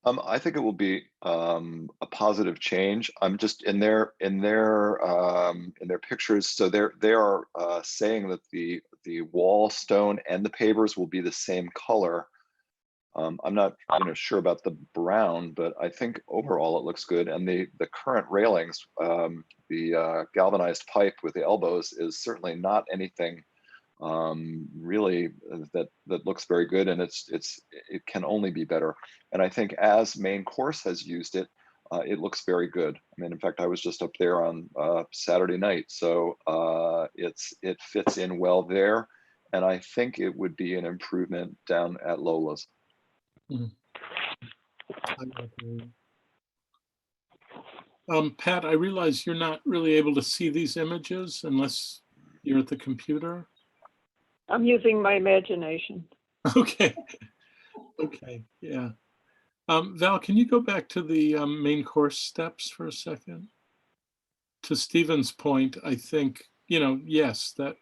I think it will be a positive change. I'm just in their pictures. So they are saying that the wall stone and the pavers will be the same color. I'm not sure about the brown, but I think overall it looks good. And the current railings, the galvanized pipe with the elbows is certainly not anything really that looks very good, and it can only be better. And I think as Main Course has used it, it looks very good. I mean, in fact, I was just up there on Saturday night, so it fits in well there, and I think it would be an improvement down at Lola's. Pat, I realize you're not really able to see these images unless you're at the computer. I'm using my imagination. Okay. Okay, yeah. Val, can you go back to the Main Course steps for a second? To Stephen's point, I think, yes, that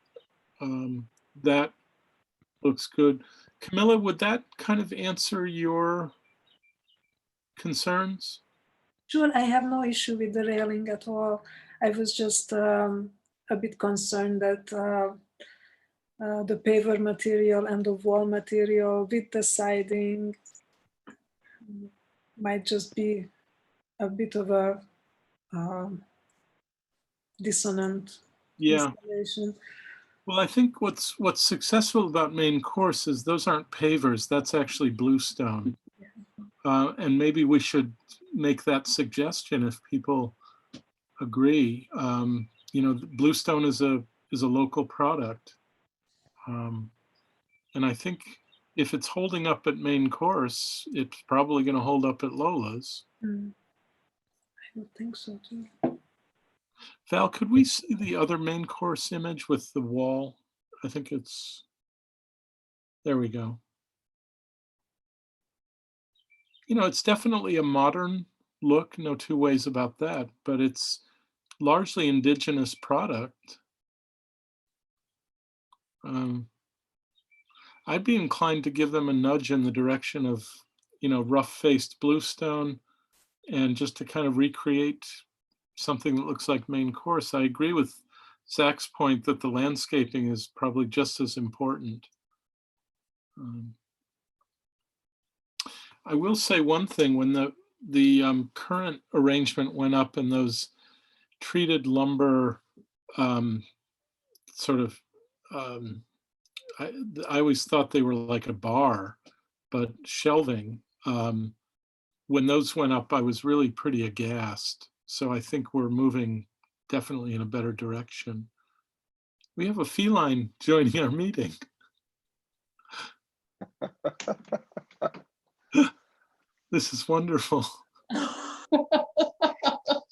that looks good. Camilla, would that kind of answer your concerns? Sure, I have no issue with the railing at all. I was just a bit concerned that the paver material and the wall material with the siding might just be a bit of a dissonant installation. Well, I think what's successful about Main Course is those aren't pavers, that's actually bluestone. And maybe we should make that suggestion if people agree. Bluestone is a local product. And I think if it's holding up at Main Course, it's probably going to hold up at Lola's. I would think so too. Val, could we see the other Main Course image with the wall? I think it's, there we go. It's definitely a modern look, no two ways about that, but it's largely indigenous product. I'd be inclined to give them a nudge in the direction of, rough-faced bluestone and just to kind of recreate something that looks like Main Course. I agree with Zach's point that the landscaping is probably just as important. I will say one thing, when the current arrangement went up and those treated lumber sort of, I always thought they were like a bar, but shelving. When those went up, I was really pretty aghast. So I think we're moving definitely in a better direction. We have a feline joining our meeting. This is wonderful.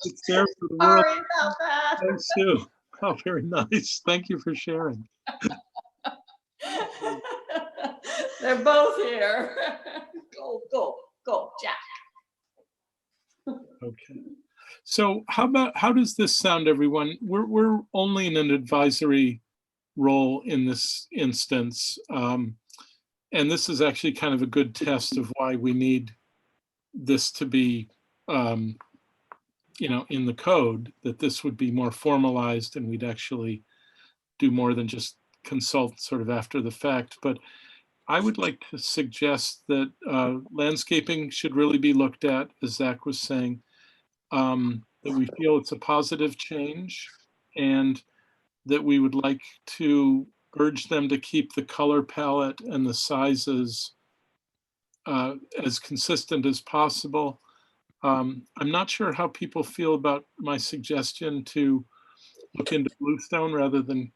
It's there for the world. Sorry about that. Thanks, Sue. Oh, very nice. Thank you for sharing. They're both here. Go, Jack. Okay. So how does this sound, everyone? We're only in an advisory role in this instance. And this is actually kind of a good test of why we need this to be, in the code, that this would be more formalized and we'd actually do more than just consult sort of after the fact. But I would like to suggest that landscaping should really be looked at, as Zach was saying, that we feel it's a positive change, and that we would like to urge them to keep the color palette and the sizes as consistent as possible. I'm not sure how people feel about my suggestion to look into bluestone rather than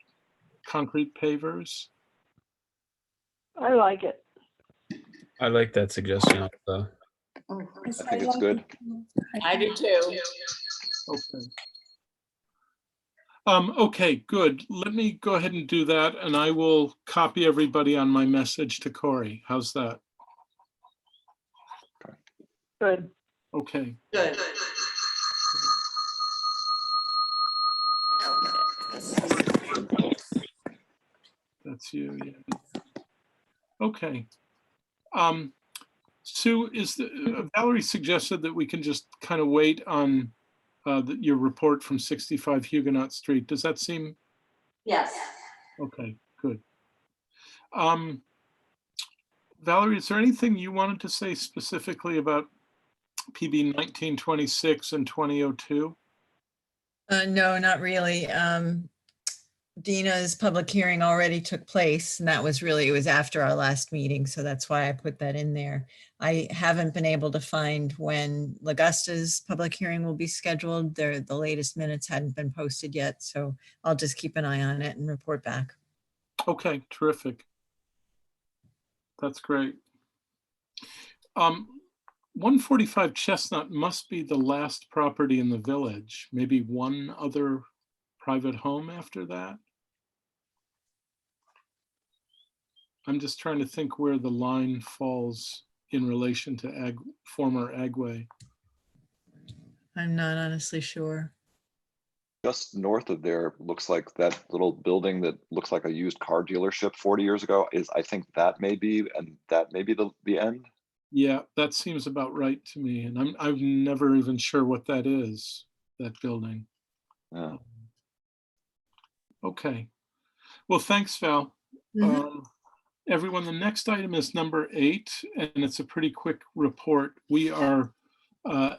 concrete pavers. I like it. I like that suggestion also. Yes, I think it's like good. it too. I do too. Okay. Okay, good. Let me go ahead and do that, and I will copy everybody on my message to Corey. How's that? Good. Okay. Good. Okay. That's you, yeah. Okay. Sue, Valerie suggested that we can just kind of wait on your report from 65 Huguenot Street. Does that seem? Yes. Okay, good. Valerie, is there anything you wanted to say specifically about PB 1926 and 2002? No, not really. Dina's public hearing already took place, and that was it was after our last meeting, so that's why I put that in there. I haven't been able to find when Lagusta's public hearing will be scheduled. The latest minutes hadn't been posted yet, so I'll just keep an eye on it and report back. Okay, terrific. That's great. 145 Chestnut must be the last property in the village. Maybe one other private home after that. I'm just trying to think where the line falls in relation to former Agway. I'm not honestly sure. Just north of there, looks like that little building that looks like a used car dealership 40 years ago I think that may be, and that may be the end. Yeah, that seems about right to me. And I'm never even sure what that is, that building. Yeah. Okay. Well, thanks, Val. Everyone, the next item is number 8, and it's a pretty quick report. We are,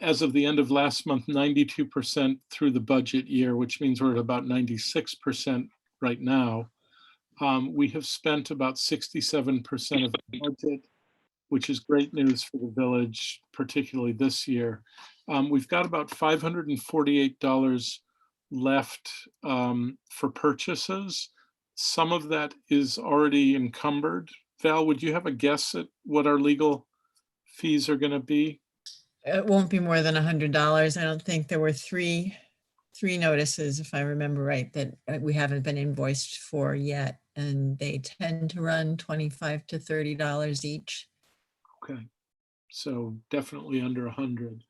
as of the end of last month, 92% through the budget year, which means we're at about 96% right now. We have spent about 67% of the budget, which is great news for the village, particularly this year. We've got about $548 left for purchases. Some of that is already encumbered. Val, would you have a guess at what our legal fees are going to be? It won't be more than $100. I don't think there were three notices, if I remember right, that we haven't been invoiced for yet, and they tend to run $25 to $30 each. Okay, so definitely under 100.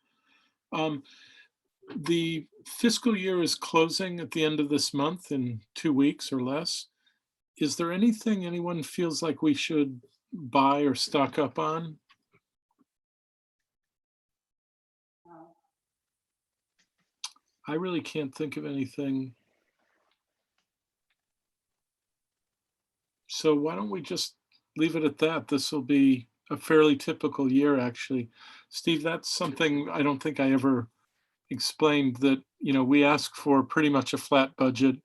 The fiscal year is closing at the end of this month in 2 weeks or less. Is there anything anyone feels like we should buy or stock up on? I really can't think of anything. So why don't we just leave it at that? This will be a fairly typical year, actually. Steve, that's something I don't think I ever explained, that, we ask for pretty much a flat budget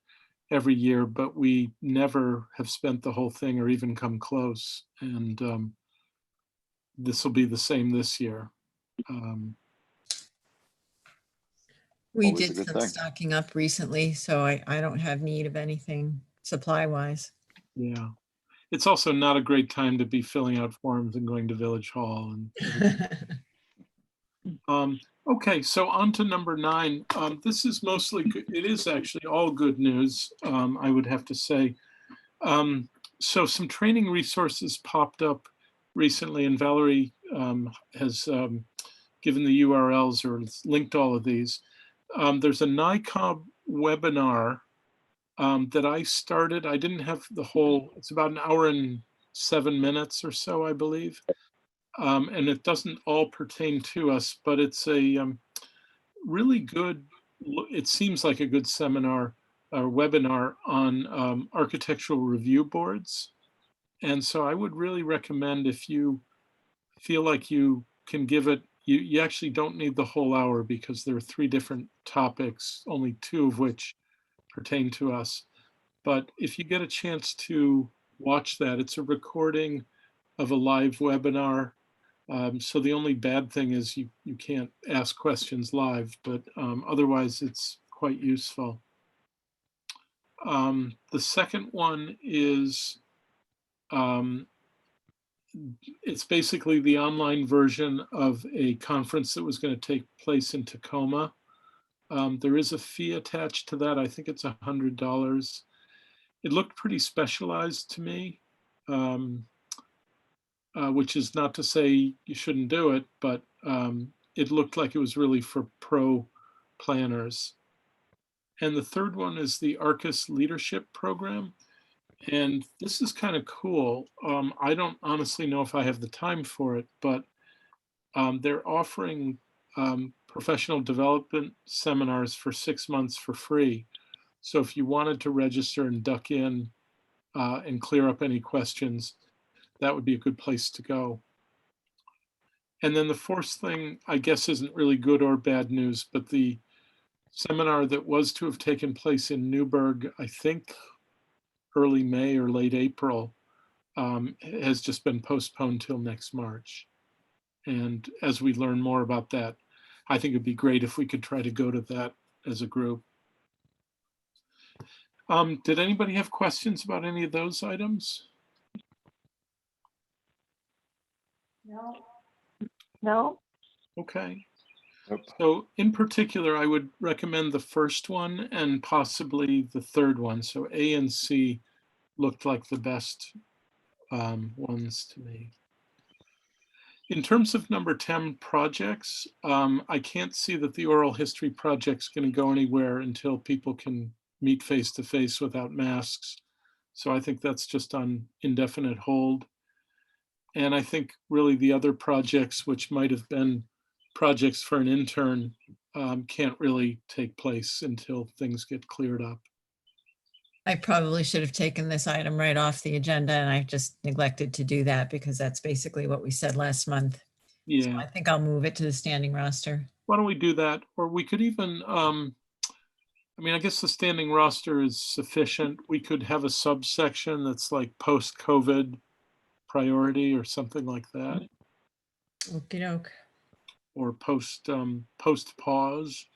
every year, but we never have spent the whole thing or even come close. And this will be the same this year. We Always a did good some thing. stocking up recently, so I don't have need of anything supply-wise. Yeah. It's also not a great time to be filling out forms and going to Village Hall and everything. Okay, so on to number 9. This is mostly good. It is actually all good news, I would have to say. So some training resources popped up recently, and Valerie has given the URLs or linked all of these. There's a NICOB webinar that I started. I didn't have the whole, it's about an hour and 7 minutes or so, I believe. And it doesn't all pertain to us, but it's a really good, it seems like a good seminar or webinar on architectural review boards. And so I would really recommend, if you feel like you can give it, you actually don't need the whole hour, because there are 3 different topics, only 2 of which pertain to us. But if you get a chance to watch that, it's a recording of a live webinar. So the only bad thing is you can't ask questions live, but otherwise it's quite useful. The second one is, it's basically the online version of a conference that was going to take place in Tacoma. There is a fee attached to that. I think it's $100. It looked pretty specialized to me, which is not to say you shouldn't do it, but it looked like it was really for pro planners. And the third one is the ARCIS Leadership Program. And this is kind of cool. I don't honestly know if I have the time for it, but they're offering professional development seminars for 6 months for free. So if you wanted to register and duck in and clear up any questions, that would be a good place to go. And then the fourth thing, I guess, isn't really good or bad news, but the seminar that was to have taken place in Newburgh, I think early May or late April, has just been postponed till next March. And as we learn more about that, I think it'd be great if we could try to go to that as a group. Did anybody have questions about any of those items? No? Okay. Nope. So in particular, I would recommend the first one and possibly the third one. So A and C looked like the best ones to me. In terms of number 10 projects, I can't see that the oral history project's going to go anywhere until people can meet face to face without masks. So I think that's just on indefinite hold. And I think really the other projects, which might have been projects for an intern, can't really take place until things get cleared up. I probably should have taken this item right off the agenda, and I just neglected to do that because that's basically what we said last month. So Yeah. I think I'll move it to the standing roster. Why don't we do that? Or we could even, I mean, I guess the standing roster is sufficient. We could have a subsection that's like post-COVID priority or something like that, Okey doke. or post-pause.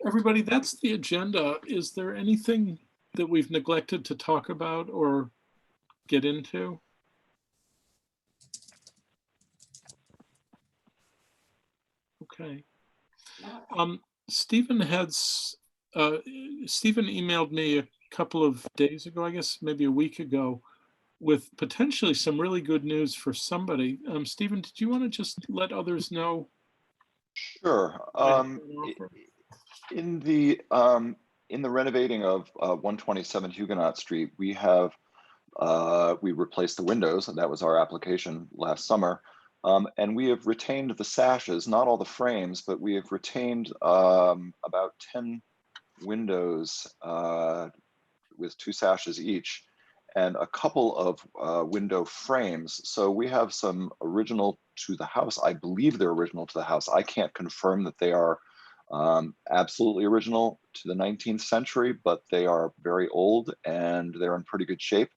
Everybody, that's the agenda. Is there anything that we've neglected to talk about or get into? Okay. Stephen emailed me a couple of days ago, I guess maybe a week ago, with potentially some really good news for somebody. Stephen, did you want to just let others know? Sure. In the renovating of 127 Huguenot Street, we replaced the windows, and that was our application last summer. And we have retained the sashes, not all the frames, but we have retained about 10 windows with 2 sashes each, and a couple of window frames. So we have some original to the house. I believe they're original to the house. I can't confirm that they are absolutely original to the 19th century, but they are very old and they're in pretty good shape.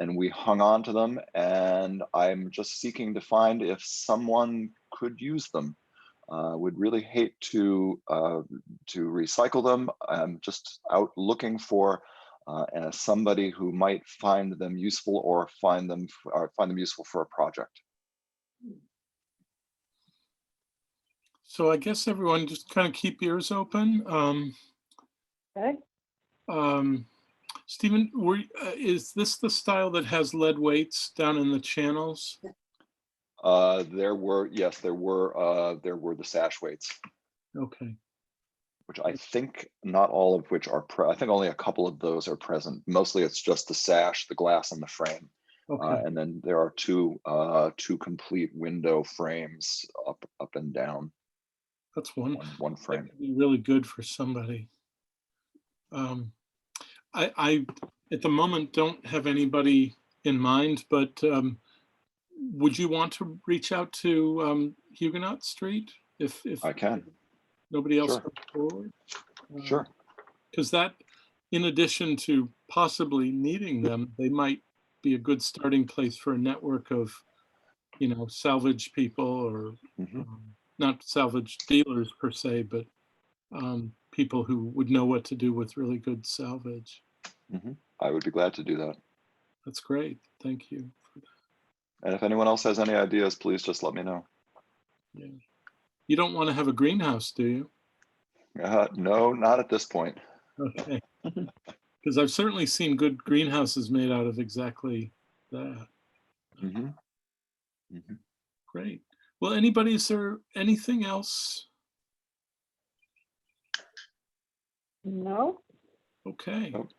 And we hung on to them, and I'm just seeking to find if someone could use them. Would really hate to recycle them. I'm just out looking for somebody who might find them useful or find them useful for a project. So I guess everyone just kind of keep ears open. Okay. Stephen, is this the style that has lead weights down in the channels? There were the sash weights, Okay, which I think not all of which are I think only a couple of those are present. Mostly it's just the sash, the glass, and the frame. okay, And then there are two complete window frames up and down. that's one. One That frame. could be really good for somebody. I at the moment don't have anybody in mind, but would you want to reach out to Huguenot Street if I can. nobody else Sure. comes forward? Sure. Because that, in addition to possibly needing them, they might be a good starting place for a network of, salvage people or Mhm. not salvage dealers per se, but people who would know what to do with really good salvage. I would be glad to do that. That's great. Thank you. And if anyone else has any ideas, please just let me know. Yeah. You don't want to have a greenhouse, do you? No, not at this point. Okay. Because I've certainly seen good greenhouses made out of exactly that. Mhm. Great. Well, is there anything else? No? Okay. Nope.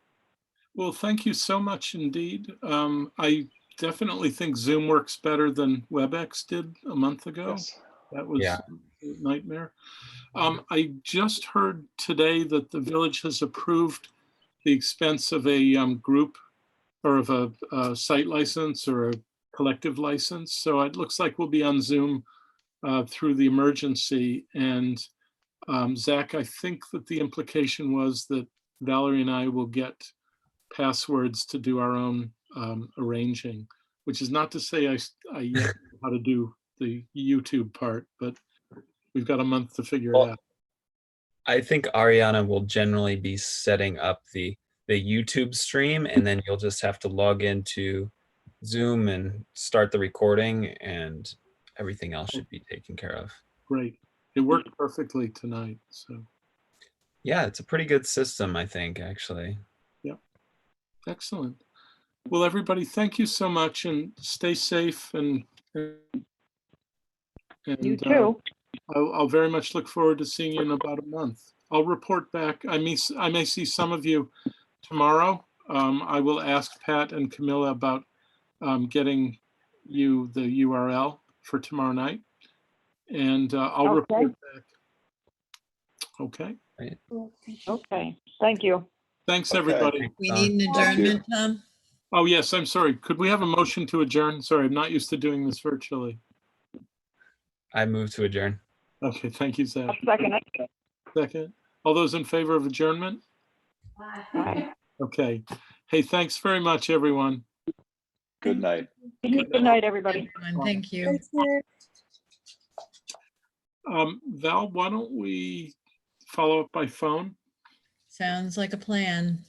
Well, thank you so much indeed. I definitely think Zoom works better than WebEx did a month ago. Yes. That was Yeah. a nightmare. I just heard today that the village has approved the expense of a group or of a site license or a collective license. So it looks like we'll be on Zoom through the emergency. And Zach, I think that the implication was that Valerie and I will get passwords to do our own arranging, which is not to say I yet know how to do the YouTube part, but we've got a month to figure it Well, out. I think Ariana will generally be setting up the YouTube stream, and then you'll just have to log into Zoom and start the recording, and everything else should be taken care of. Great. It worked perfectly tonight. So Yeah, it's a pretty good system, I think, actually. excellent. Well, everybody, thank you so much and stay safe and You too. I'll very much look forward to seeing you in about a month. I'll report back. I may see some of you tomorrow. I will ask Pat and Camilla about getting you the URL for tomorrow night, and I'll Okay. report back. Okay. Okay, thank you. Thanks, Okay. everybody. We need an Thank you. adjournment, Tom? Oh, yes, I'm sorry. Could we have a motion to adjourn? Sorry, I'm not used to doing this virtually. I move to adjourn. Okay, thank you, Zach. I'll second it. Second. All those in favor of adjournment? Bye. Okay. Hey, thanks very much, everyone. Good night. Good night, everybody. Everyone, thank you. Val, why don't we follow up by phone? Sounds like a plan.